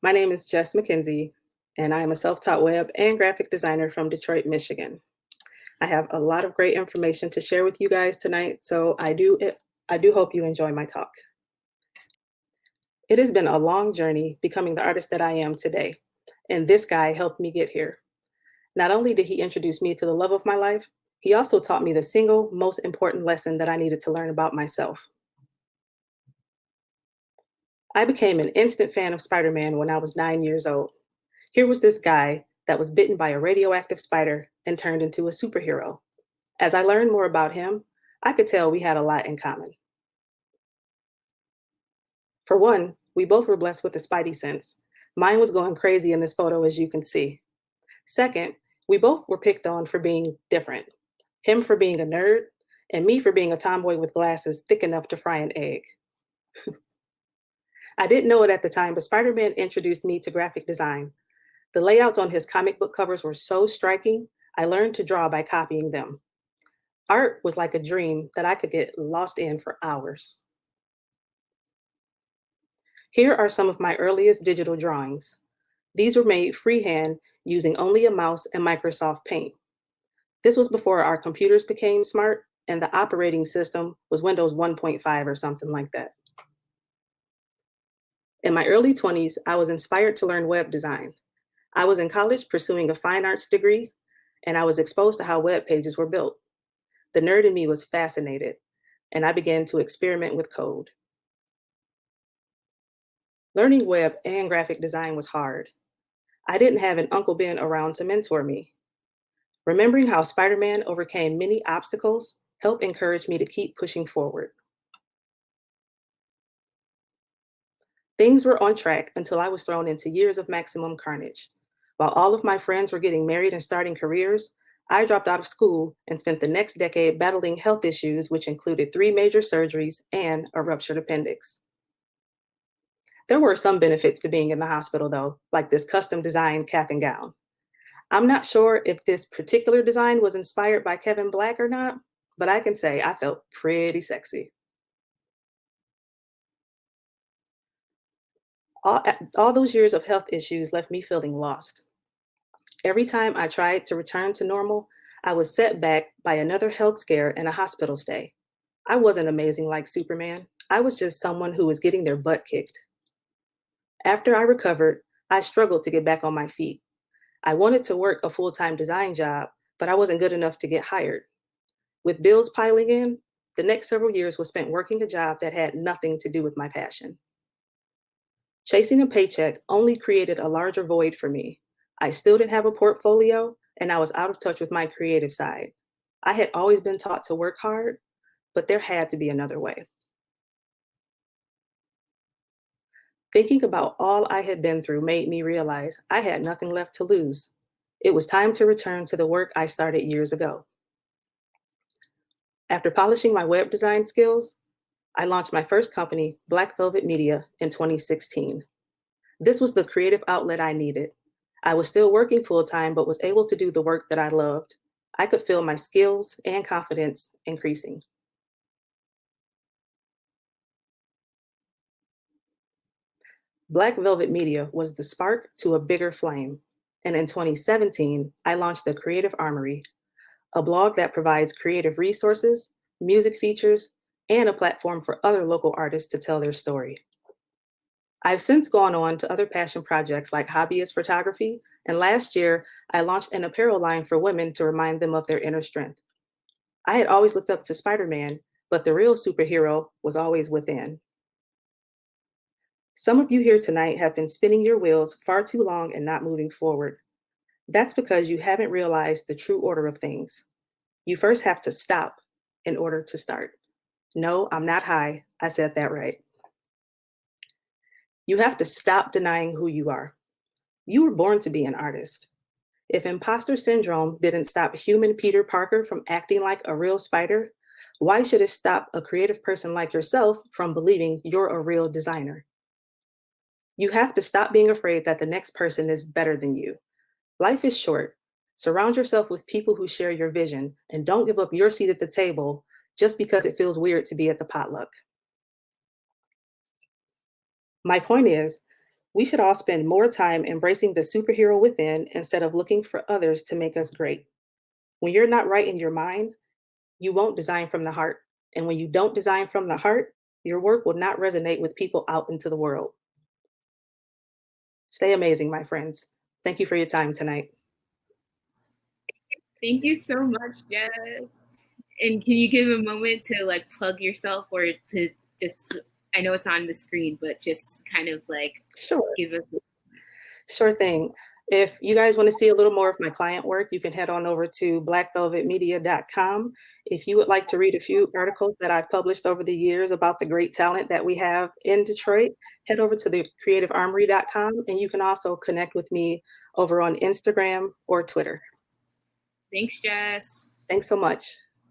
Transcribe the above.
My name is Jess McKenzie, and I am a self-taught web and graphic designer from Detroit, Michigan. I have a lot of great information to share with you guys tonight, so I do hope you enjoy my talk. It has been a long journey becoming the artist that I am today, and this guy helped me get here. Not only did he introduce me to the love of my life, he also taught me the single most important lesson that I needed to learn about myself. I became an instant fan of Spider-Man when I was 9 years old. Here was this guy that was bitten by a radioactive spider and turned into a superhero. As I learned more about him, I could tell we had a lot in common. For one, we both were blessed with the spidey sense. Mine was going crazy in this photo, as you can see. Second, we both were picked on for being different. Him for being a nerd, and me for being a tomboy with glasses thick enough to fry an egg. I didn't know it at the time, but Spider-Man introduced me to graphic design. The layouts on his comic book covers were so striking, I learned to draw by copying them. Art was like a dream that I could get lost in for hours. Here are some of my earliest digital drawings. These were made freehand using only a mouse and Microsoft Paint. This was before our computers became smart and the operating system was Windows 1.5 or something like that. In my early 20s, I was inspired to learn web design. I was in college pursuing a fine arts degree, and I was exposed to how web pages were built. The nerd in me was fascinated, and I began to experiment with code. Learning web and graphic design was hard. I didn't have an Uncle Ben around to mentor me. Remembering how Spider-Man overcame many obstacles helped encourage me to keep pushing forward. Things were on track until I was thrown into years of maximum carnage. While all of my friends were getting married and starting careers, I dropped out of school and spent the next decade battling health issues, which included 3 major surgeries and a ruptured appendix. There were some benefits to being in the hospital, though, like this custom designed cap and gown. I'm not sure if this particular design was inspired by Kevin Black or not, but I can say I felt pretty sexy. All those years of health issues left me feeling lost. Every time I tried to return to normal, I was set back by another health scare and a hospital stay. I wasn't amazing like Superman. I was just someone who was getting their butt kicked. After I recovered, I struggled to get back on my feet. I wanted to work a full time design job, but I wasn't good enough to get hired. With bills piling in, the next several years was spent working a job that had nothing to do with my passion. Chasing a paycheck only created a larger void for me. I still didn't have a portfolio, and I was out of touch with my creative side. I had always been taught to work hard, but there had to be another way. Thinking about all I had been through made me realize I had nothing left to lose. It was time to return to the work I started years ago. After polishing my web design skills, I launched my first company, Black Velvet Media, in 2016. This was the creative outlet I needed. I was still working full time, but was able to do the work that I loved. I could feel my skills and confidence increasing. Black Velvet Media was the spark to a bigger flame. And in 2017, I launched the Creative Armory, a blog that provides creative resources, music features, and a platform for other local artists to tell their story. I've since gone on to other passion projects like hobbyist photography, and last year I launched an apparel line for women to remind them of their inner strength. I had always looked up to Spider Man, but the real superhero was always within. Some of you here tonight have been spinning your wheels far too long and not moving forward. That's because you haven't realized the true order of things. You first have to stop in order to start. No, I'm not high. I said that right. You have to stop denying who you are. You were born to be an artist. If imposter syndrome didn't stop human Peter Parker from acting like a real spider, why should it stop a creative person like yourself from believing you're a real designer? You have to stop being afraid that the next person is better than you. Life is short. Surround yourself with people who share your vision and don't give up your seat at the table just because it feels weird to be at the potluck. My point is, We should all spend more time embracing the superhero within instead of looking for others to make us great. When you're not right in your mind, you won't design from the heart. And when you don't design from the heart, your work will not resonate with people out into the world. Stay amazing, my friends. Thank you for your time tonight. Thank you so much, Jess. And can you give a moment to like plug yourself or to just, I know it's on the screen, but just kind of like Sure. give us. Sure thing. If you guys want to see a little more of my client work, you can head on over to blackvelvetmedia.com. If you would like to read a few articles that I've published over the years about the great talent that we have in Detroit, head over to the creativearmory.com, and you can also connect with me over on Instagram or Twitter. Thanks, Jess. Thanks so much.